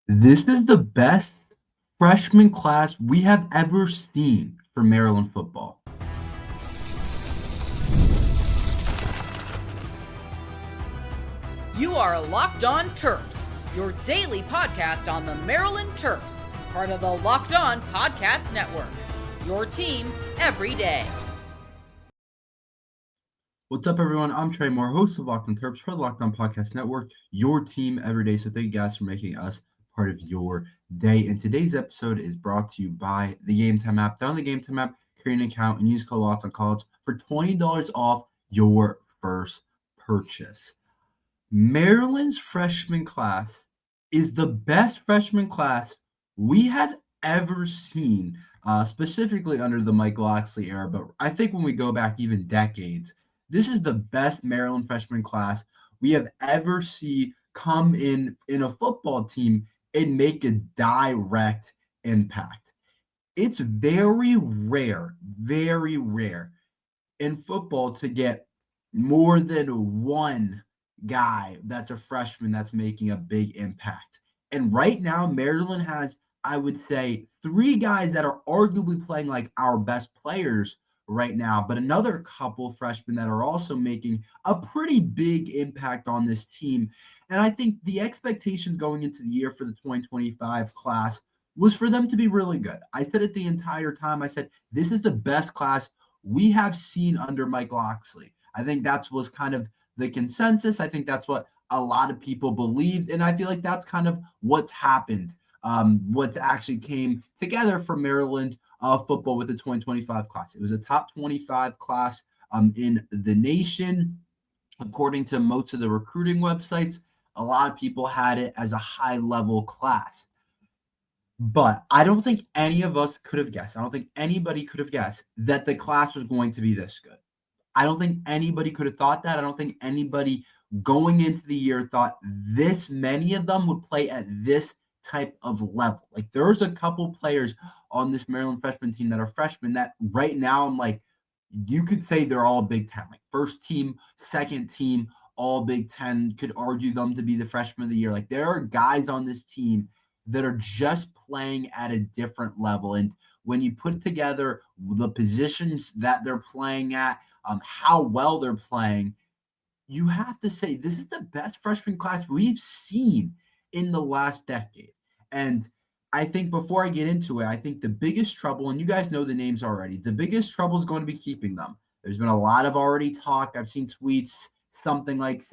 This is the best freshman class we have ever seen for Maryland football. You are Locked On Terps, your daily podcast on the Maryland Terps, part of the Locked On Podcast Network. Your team every day. What's up, everyone? I'm Tre Moore, host of Locked On Terps for the Locked On Podcast Network, your team every day. So thank you guys for making us part of your day. And today's episode is brought to you by the Gametime app. Download the Gametime app, create an account, and use code Locked On College for $20 off your first purchase. Maryland's freshman class is the best freshman class we have ever seen, specifically under the Mike Locksley era. But I think when we go back even decades, this is the best Maryland freshman class we have ever seen come in a football team and make a direct impact. It's very rare in football to get more than one guy that's a freshman that's making a big impact. And right now, Maryland has, I would say, three guys that are arguably playing like our best players right now, but another couple freshmen that are also making a pretty big impact on this team. And I think the expectations going into the year for the 2025 class was for them to be really good. I said it the entire time. I said, this is the best class we have seen under Mike Locksley. I think that was kind of the consensus. I think that's what a lot of people believed. And I feel like that's kind of what's happened, what actually came together for Maryland football with the 2025 class. It was a top 25 class in the nation. According to most of the recruiting websites, a lot of people had it as a high-level class. But I don't think any of us could have guessed. I don't think anybody could have guessed that the class was going to be this good. I don't think anybody could have thought that. I don't think anybody going into the year thought this many of them would play at this type of level. Like there's a couple players on this Maryland freshman team that are freshmen that right now I'm like, you could say they're all Big Ten, like first team, second team, all Big Ten, could argue them to be the freshman of the year. Like there are guys on this team that are just playing at a different level. And when you put together the positions that they're playing at, how well they're playing, you have to say this is the best freshman class we've seen in the last decade. And I think before I get into it, I think the biggest trouble, and you guys know the names already, the biggest trouble is going to be keeping them. There's been a lot of already talk. I've seen tweets, something like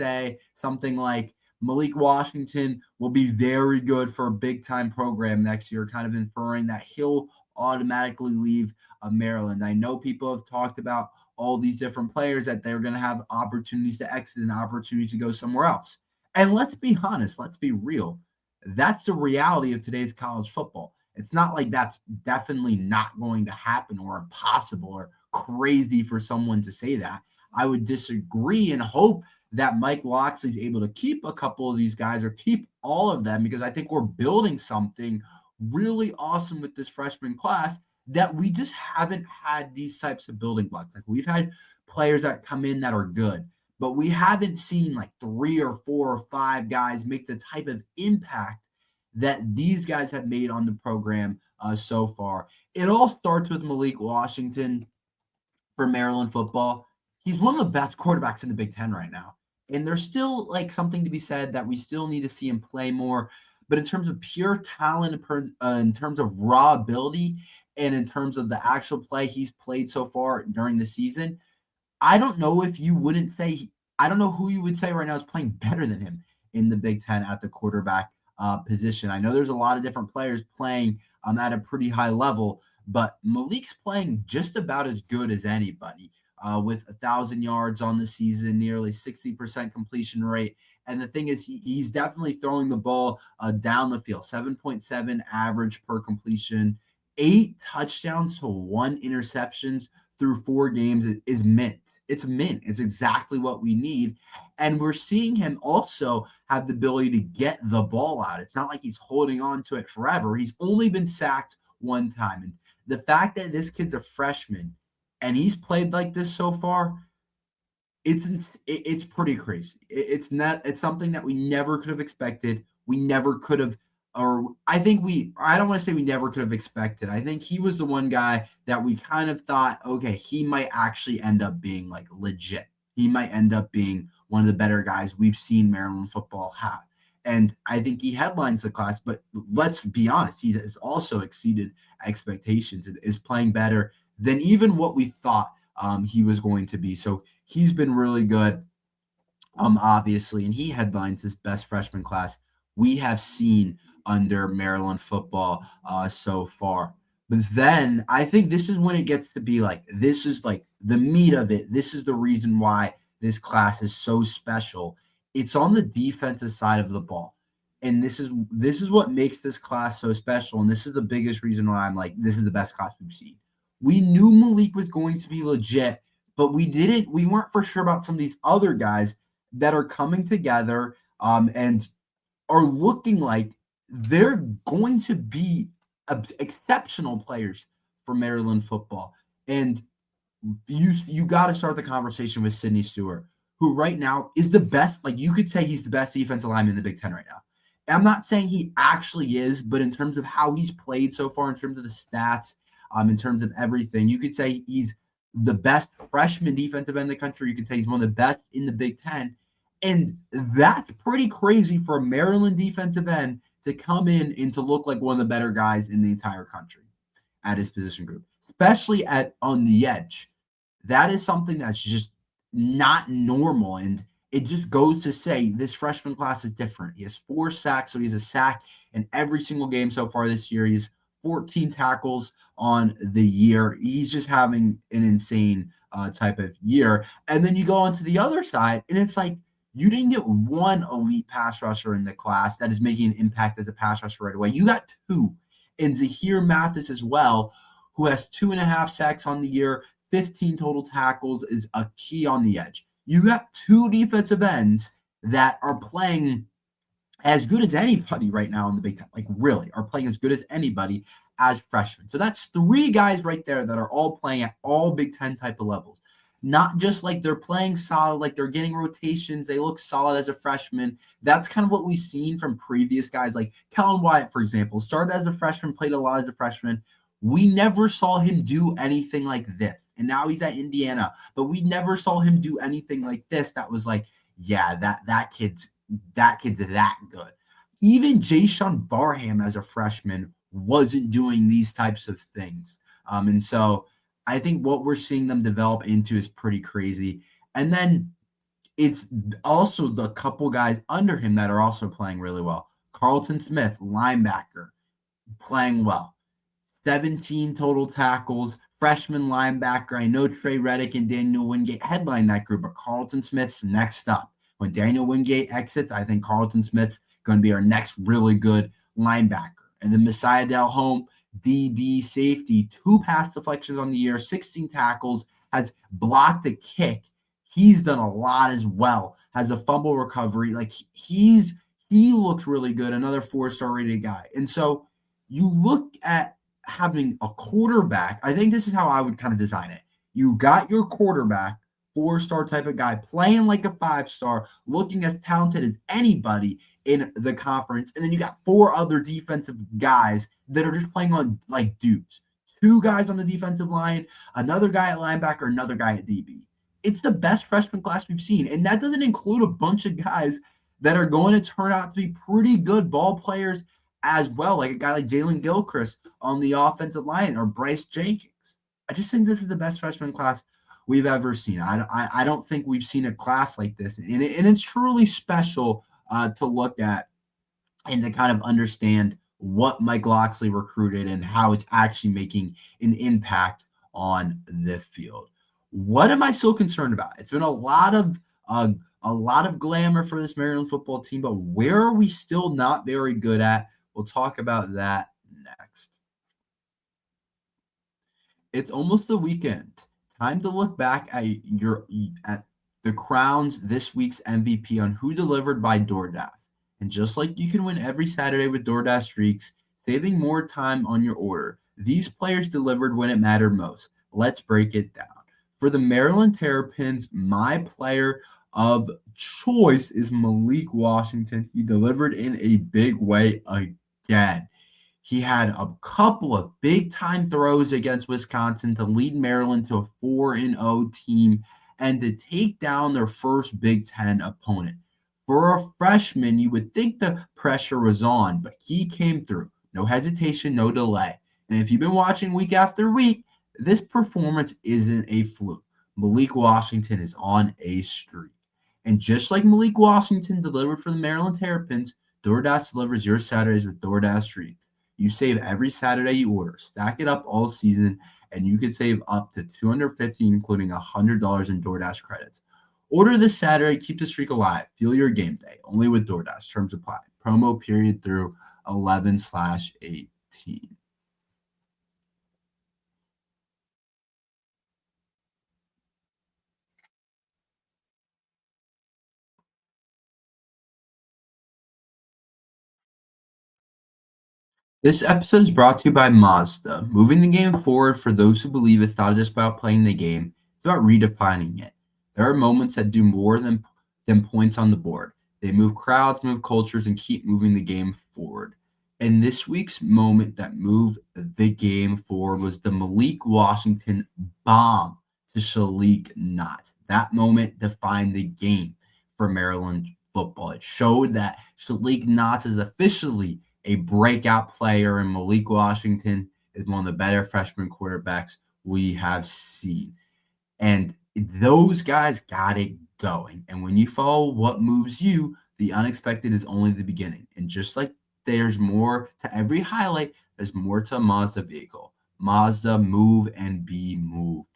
Malik Washington will be very good for a big-time program next year, kind of inferring that he'll automatically leave Maryland. I know people have talked about all these different players that they're going to have opportunities to exit and opportunities to go somewhere else. And let's be honest, let's be real. That's the reality of today's college football. It's not like that's definitely not going to happen or impossible or crazy for someone to say that. I would disagree and hope that Mike Locksley is able to keep a couple of these guys or keep all of them, because I think we're building something really awesome with this freshman class that we just haven't had these types of building blocks. Like we've had players that come in that are good, but we haven't seen like 3 or 4 or 5 guys make the type of impact that these guys have made on the program so far. It all starts with Malik Washington for Maryland football. He's one of the best quarterbacks in the Big Ten right now. And there's still like something to be said that we still need to see him play more. But in terms of pure talent, in terms of raw ability, and in terms of the actual play he's played so far during the season, I don't know if you wouldn't say, I don't know who you would say right now is playing better than him in the Big Ten at the quarterback position. I know there's a lot of different players playing at a pretty high level, but Malik's playing just about as good as anybody. With 1,000 yards on the season, nearly 60% completion rate. And the thing is, he's definitely throwing the ball down the field, 7.7 average per completion, 8 touchdowns to 1 interceptions through 4 games is mint. It's mint. It's exactly what we need. And we're seeing him also have the ability to get the ball out. It's not like he's holding on to it forever. He's only been sacked 1 time. And the fact that this kid's a freshman and he's played like this so far, it's pretty crazy. It's something that we never could have expected. We never could have I don't want to say we never could have expected. I think he was the one guy that we kind of thought, okay, he might actually end up being like legit. He might end up being one of the better guys we've seen Maryland football have. And I think he headlines the class, but let's be honest, he has also exceeded expectations and is playing better than even what we thought he was going to be. So he's been really good, obviously, and he headlines this best freshman class we have seen under Maryland football so far. But then I think this is when it gets to be like, this is like the meat of it. This is the reason why this class is so special. It's on the defensive side of the ball. And this is what makes this class so special. And this is the biggest reason why I'm like, this is the best class we've seen. We knew Malik was going to be legit, but we weren't for sure about some of these other guys that are coming together and are looking like they're going to be exceptional players for Maryland football. And you got to start the conversation with Sidney Stewart, who right now is the best. Like, you could say he's the best defensive lineman in the Big Ten right now. I'm not saying he actually is, but in terms of how he's played so far, in terms of the stats, in terms of everything, you could say he's the best freshman defensive end in the country. You could say he's one of the best in the Big Ten. And that's pretty crazy for a Maryland defensive end to come in and to look like one of the better guys in the entire country at his position group, especially on the edge. That is something that's just not normal. And it just goes to say this freshman class is different. He has 4 sacks, so he has a sack in every single game so far this year. He's 14 tackles on the year. He's just having an insane type of year. And then you go on to the other side, and it's like, you didn't get one elite pass rusher in the class that is making an impact as a pass rusher right away. You got 2. And Zahir Mathis as well, who has 2.5 sacks on the year, 15 total tackles, is a key on the edge. You got 2 defensive ends that are playing as good as anybody right now in the Big Ten. Like, really, are playing as good as anybody as freshmen. So that's 3 guys right there that are all playing at all Big Ten type of levels. Not just like they're playing solid, like they're getting rotations. They look solid as a freshman. That's kind of what we've seen from previous guys. Like Kellen Wyatt, for example, started as a freshman, played a lot as a freshman. We never saw him do anything like this. And now he's at Indiana, but we never saw him do anything like this. That was like, yeah, that kid's that good. Even Jayshawn Barham as a freshman wasn't doing these types of things. And so I think what we're seeing them develop into is pretty crazy. And then it's also the couple guys under him that are also playing really well. Carlton Smith, linebacker, playing well. 17 total tackles, freshman linebacker. I know Trey Reddick and Daniel Wingate headline that group, but Carlton Smith's next up. When Daniel Wingate exits, I think Carlton Smith's going to be our next really good linebacker. And then Messiah Delhomme, DB safety, 2 pass deflections on the year, 16 tackles, has blocked a kick. He's done a lot as well, has a fumble recovery. Like he looks really good, another 4-star rated guy. And so you look at having a quarterback. I think this is how I would kind of design it. You got your quarterback, 4-star type of guy, playing like a 5-star, looking as talented as anybody in the conference. And then you got 4 other defensive guys that are just playing on like dudes. 2 guys on the defensive line, another guy at linebacker, another guy at DB. It's the best freshman class we've seen. And that doesn't include a bunch of guys that are going to turn out to be pretty good ball players as well, like a guy like Jalen Gilchrist on the offensive line or Bryce Jenkins. I just think this is the best freshman class we've ever seen. I don't think we've seen a class like this. And it's truly special to look at and to kind of understand what Mike Locksley recruited and how it's actually making an impact on the field. What am I so concerned about? It's been a lot of glamour for this Maryland football team, but where are we still not very good at? We'll talk about that next. It's almost the weekend. Time to look back at the crowns this week's MVP on who delivered by DoorDash. And just like you can win every Saturday with DoorDash Streaks, saving more time on your order, these players delivered when it mattered most. Let's break it down. For the Maryland Terrapins, my player of choice is Malik Washington. He delivered in a big way again. dead. He had a couple of big-time throws against Wisconsin to lead Maryland to a 4-0 team and to take down their first Big Ten opponent. For a freshman, you would think the pressure was on, but he came through. No hesitation, no delay. And if you've been watching week after week, this performance isn't a fluke. Malik Washington is on a streak. And just like Malik Washington delivered for the Maryland Terrapins, DoorDash delivers your Saturdays with DoorDash treats. You save every Saturday you order. Stack it up all season, and you can save up to $250, including $100 in DoorDash credits. Order this Saturday. Keep the streak alive. Feel your game day. Only with DoorDash. Terms apply. Promo period through 11/18. This episode is brought to you by Mazda. Moving the game forward for those who believe it's not just about playing the game, it's about redefining it. There are moments that do more than points on the board. They move crowds, move cultures, and keep moving the game forward. And this week's moment that moved the game forward was the Malik Washington bomb to Shalik Knott. That moment defined the game for Maryland football. It showed that Shalik Knott is officially a breakout player, and Malik Washington is one of the better freshman quarterbacks we have seen. And those guys got it going. And when you follow what moves you, the unexpected is only the beginning. And just like there's more to every highlight, there's more to a Mazda vehicle. Mazda, move and be moved.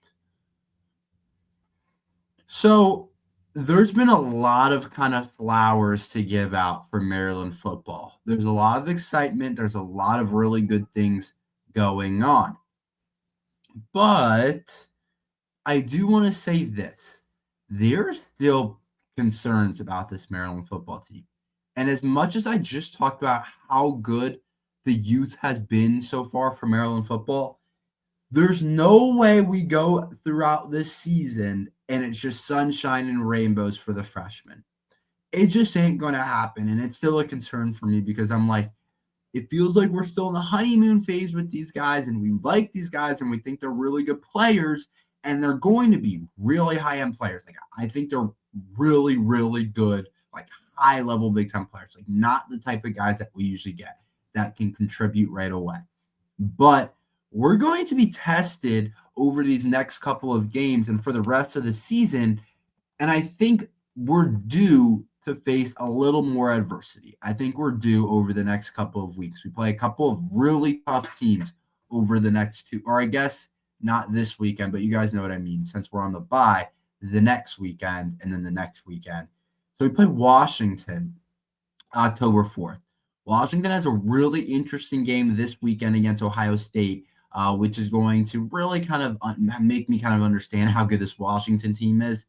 So there's been a lot of kind of flowers to give out for Maryland football. There's a lot of excitement. There's a lot of really good things going on. But I do want to say this. There are still concerns about this Maryland football team. And as much as I just talked about how good the youth has been so far for Maryland football, there's no way we go throughout this season and it's just sunshine and rainbows for the freshmen. It just ain't going to happen. And it's still a concern for me because I'm like, it feels like we're still in the honeymoon phase with these guys, and we like these guys, and we think they're really good players, and they're going to be really high-end players. Like, I think they're really, really good, like high-level Big Ten players, like not the type of guys that we usually get that can contribute right away. But we're going to be tested over these next couple of games and for the rest of the season, and I think we're due to face a little more adversity. I think we're due over the next couple of weeks. We play a couple of really tough teams over the next two, or I guess not this weekend, but you guys know what I mean, since we're on the bye, the next weekend and then the next weekend. So we play Washington October 4th. Washington has a really interesting game this weekend against Ohio State, which is going to really kind of make me kind of understand how good this Washington team is.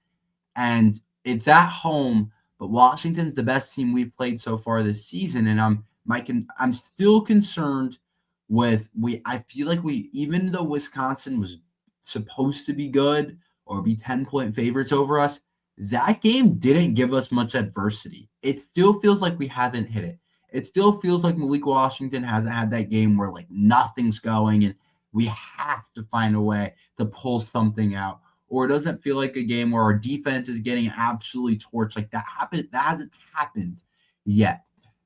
And it's at home, but Washington's the best team we've played so far this season, and I'm still concerned with I feel like even though Wisconsin was supposed to be good or be 10-point favorites over us, that game didn't give us much adversity. It still feels like we haven't hit it. It still feels like Malik Washington hasn't had that game where like nothing's going and we have to find a way to pull something out. Or it doesn't feel like a game where our defense is getting absolutely torched. Like that hasn't happened yet.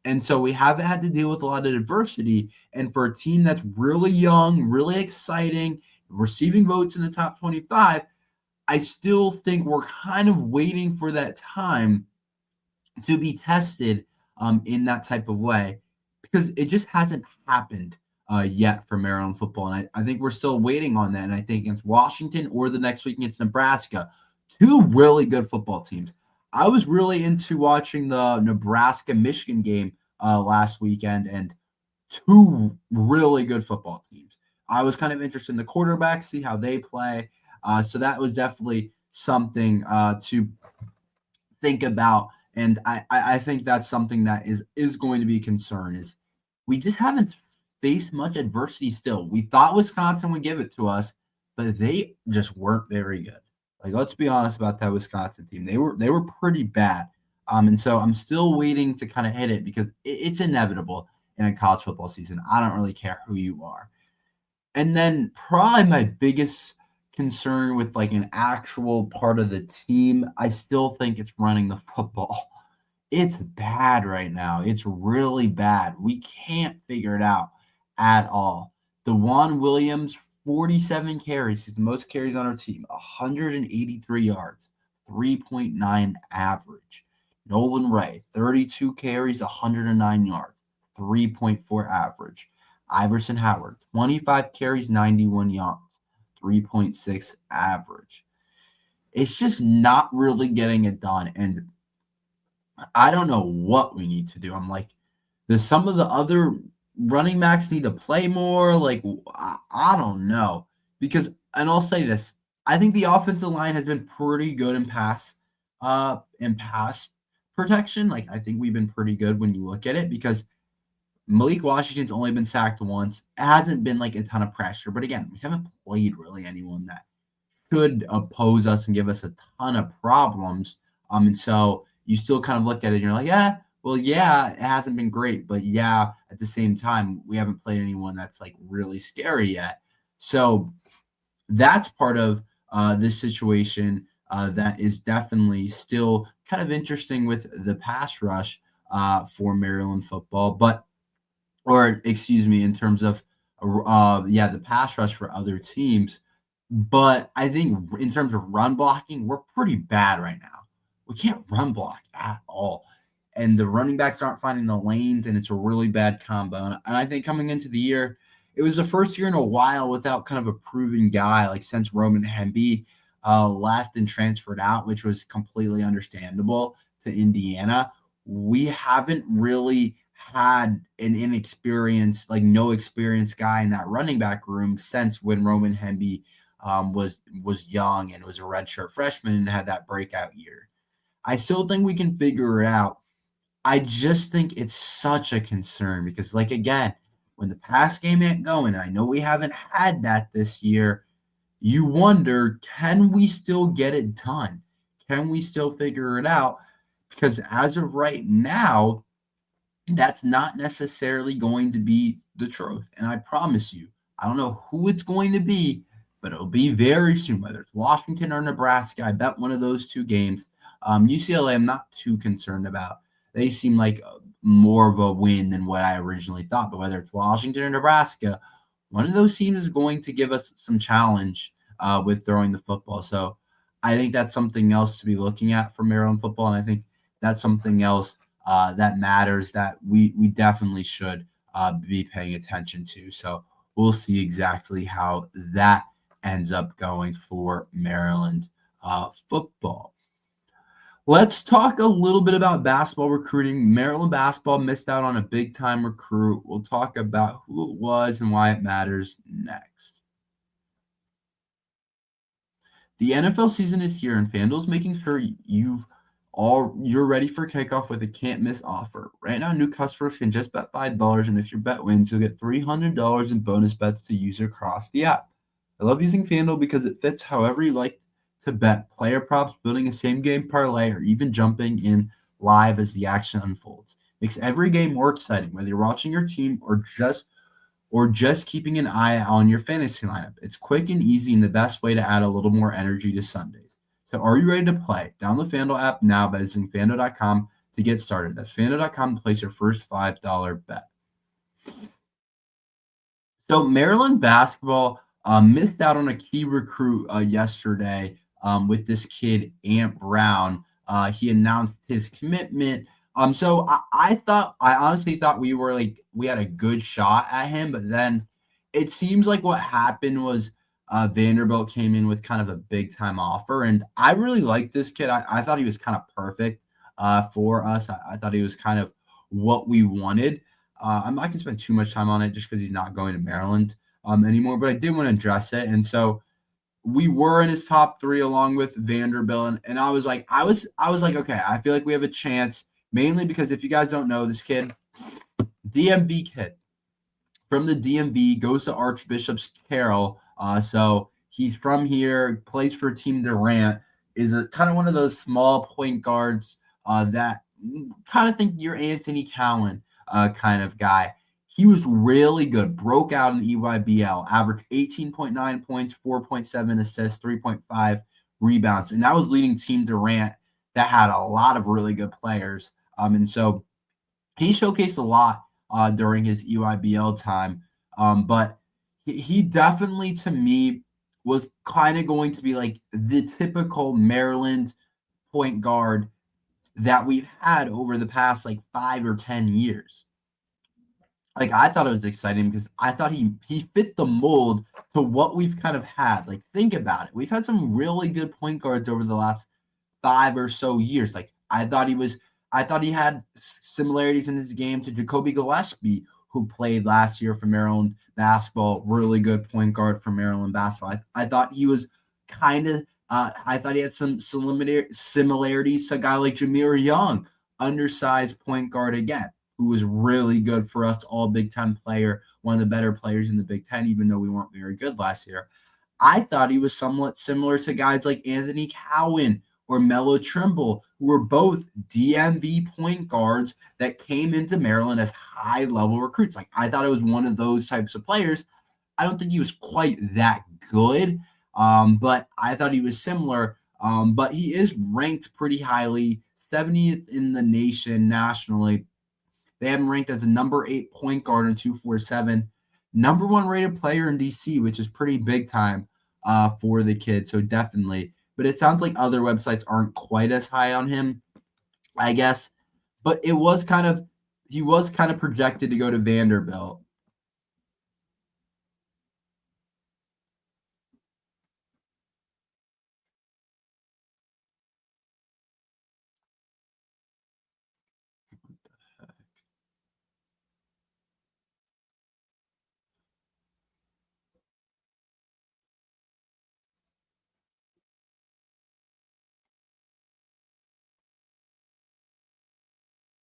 And so we haven't had to deal with a lot of adversity. And for a team that's really young, really exciting, receiving votes in the top 25, I still think we're kind of waiting for that time to be tested in that type of way because it just hasn't happened yet for Maryland football. And I think we're still waiting on that. And I think against Washington or the next week against Nebraska, two really good football teams. I was really into watching the Nebraska-Michigan game last weekend, and two really good football teams. I was kind of interested in the quarterbacks, see how they play. So that was definitely something to think about. And I think that's something that is going to be a concern is we just haven't faced much adversity still. We thought Wisconsin would give it to us, but they just weren't very good. Like, let's be honest about that Wisconsin team. They were pretty bad. And so I'm still waiting to kind of hit it because it's inevitable. in a college football season. I don't really care who you are. And then probably my biggest concern with like an actual part of the team, I still think it's running the football. It's bad right now. It's really bad. We can't figure it out at all. DeJuan Williams, 47 carries. He's the most carries on our team. 183 yards, 3.9 average. Nolan Ray, 32 carries, 109 yards, 3.4 average. Iverson Howard, 25 carries, 91 yards, 3.6 average. It's just not really getting it done. And I don't know what we need to do. I'm like, does some of the other running backs need to play more? Like, I don't know. Because, and I'll say this, I think the offensive line has been pretty good in pass protection. Like, I think we've been pretty good when you look at it, because Malik Washington's only been sacked once. It hasn't been like a ton of pressure. But again, we haven't played really anyone that could oppose us and give us a ton of problems. And so you still kind of look at it and you're like, yeah, well, yeah, it hasn't been great. But yeah, at the same time, we haven't played anyone that's like really scary yet. So that's part of this situation that is definitely still kind of interesting with the pass rush for Maryland football. In terms of, the pass rush for other teams. But I think in terms of run blocking, we're pretty bad right now. We can't run block at all. And the running backs aren't finding the lanes, and it's a really bad combo. And I think coming into the year, it was the first year in a while without kind of a proven guy, like since Roman Hemby left and transferred out, which was completely understandable to Indiana. We haven't really had an inexperienced, like no experienced guy in that running back room since when Roman Hemby was young and was a redshirt freshman and had that breakout year. I still think we can figure it out. I just think it's such a concern because, like, again, when the pass game ain't going, I know we haven't had that this year, you wonder, can we still get it done? Can we still figure it out? Because as of right now, that's not necessarily going to be the truth. And I promise you, I don't know who it's going to be, but it'll be very soon, whether it's Washington or Nebraska. I bet one of those two games. UCLA, I'm not too concerned about. They seem like more of a win than what I originally thought. But whether it's Washington or Nebraska, one of those teams is going to give us some challenge with throwing the football. So I think that's something else to be looking at for Maryland football. And I think that's something else that matters that we definitely should be paying attention to. So we'll see exactly how that ends up going for Maryland football. Let's talk a little bit about basketball recruiting. Maryland basketball missed out on a big-time recruit. We'll talk about who it was and why it matters next. The NFL season is here, and FanDuel's making sure you're ready for kickoff with a can't-miss offer. Right now, new customers can just bet $5, and if your bet wins, you'll get $300 in bonus bets to use across the app. I love using FanDuel because it fits however you like to bet, player props, building a same-game parlay, or even jumping in live as the action unfolds. Makes every game more exciting, whether you're watching your team or just keeping an eye on your fantasy lineup. It's quick and easy and the best way to add a little more energy to Sundays. So are you ready to play? Download the FanDuel app now by visiting FanDuel.com to get started. That's FanDuel.com to place your first $5 bet. So Maryland basketball missed out on a key recruit yesterday with this kid, Ant Brown. He announced his commitment. So I honestly thought we had a good shot at him, but then it seems like what happened was Vanderbilt came in with kind of a big time offer, and I really liked this kid. I thought he was kind of perfect for us. I thought he was kind of what we wanted. I'm not gonna spend too much time on it just because he's not going to Maryland anymore, but I did want to address it, and so we were in his top 3 along with Vanderbilt, and I was like, okay, I feel like we have a chance. Mainly because if you guys don't know, this kid, DMV kid from the DMV, goes to Archbishop's Carroll. So he's from here, plays for Team Durant, is a kind of one of those small point guards that kind of think you're Anthony Cowan kind of guy. He was really good, broke out in the EYBL, averaged 18.9 points, 4.7 assists, 3.5 rebounds. And that was leading Team Durant that had a lot of really good players. And so he showcased a lot during his EYBL time. But he definitely, to me, was kind of going to be like the typical Maryland point guard that we've had over the past like 5 or 10 years. Like, I thought it was exciting because I thought he fit the mold to what we've kind of had. Like, think about it. We've had some really good point guards over the last 5 or so years. Like, I thought he had similarities in his game to Jacoby Gillespie, who played last year for Maryland basketball, really good point guard for Maryland basketball. I thought he was kind of I thought he had some similarities to a guy like Jameer Young, undersized point guard again, who was really good for us, all Big Ten player, one of the better players in the Big Ten, even though we weren't very good last year. I thought he was somewhat similar to guys like Anthony Cowan or Melo Trimble, who were both DMV point guards that came into Maryland as high-level recruits. Like, I thought it was one of those types of players. I don't think he was quite that good, but I thought he was similar. But he is ranked pretty highly, 70th in the nation nationally. They have him ranked as a number 8 point guard in 247, number 1 rated player in DC, which is pretty big time for the kid. So definitely. But it sounds like other websites aren't quite as high on him, I guess. But he was kind of projected to go to Vanderbilt.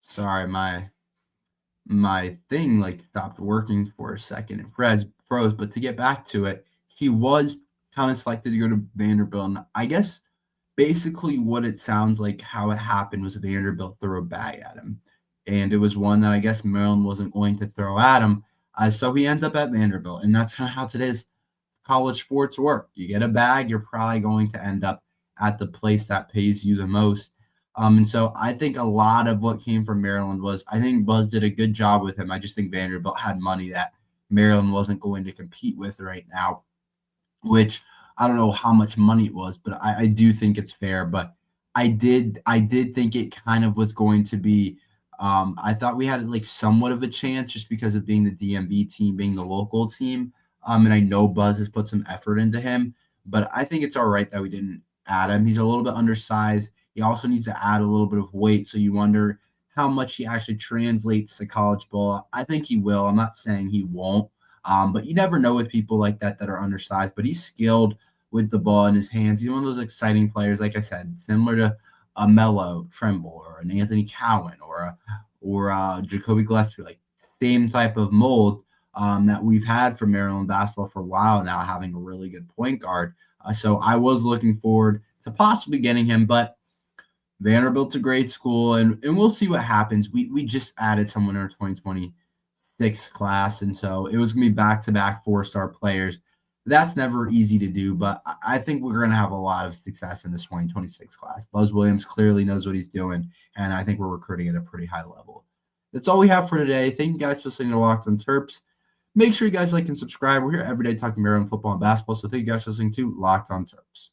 Sorry, my thing like stopped working for a second. It froze, but to get back to it, he was kind of selected to go to Vanderbilt. And I guess basically what it sounds like how it happened was Vanderbilt threw a bag at him. And it was one that I guess Maryland wasn't going to throw at him. So he ends up at Vanderbilt. And that's kind of how today's college sports work. You get a bag, you're probably going to end up at the place that pays you the most. And so I think a lot of what came from Maryland was I think Buzz did a good job with him. I just think Vanderbilt had money that Maryland wasn't going to compete with right now, which I don't know how much money it was, but I do think it's fair. But I did think it kind of was going to be I thought we had like somewhat of a chance just because of being the DMV team, being the local team. And I know Buzz has put some effort into him, but I think it's all right that we didn't add him. He's a little bit undersized. He also needs to add a little bit of weight. So you wonder how much he actually translates to college ball. I think he will. I'm not saying he won't. But you never know with people like that are undersized. But he's skilled with the ball in his hands. He's one of those exciting players, like I said, similar to a Melo Trimble or an Anthony Cowan or a Jacoby Gillespie, like same type of mold that we've had for Maryland basketball for a while now, having a really good point guard. So I was looking forward to possibly getting him, but Vanderbilt's a great school, and we'll see what happens. We just added someone in our 2026 class, and so it was going to be back-to-back 4-star players. That's never easy to do, but I think we're going to have a lot of success in this 2026 class. Buzz Williams clearly knows what he's doing, and I think we're recruiting at a pretty high level. That's all we have for today. Thank you guys for listening to Locked on Terps. Make sure you guys like and subscribe. We're here every day talking Maryland football and basketball, so thank you guys for listening to Locked on Terps.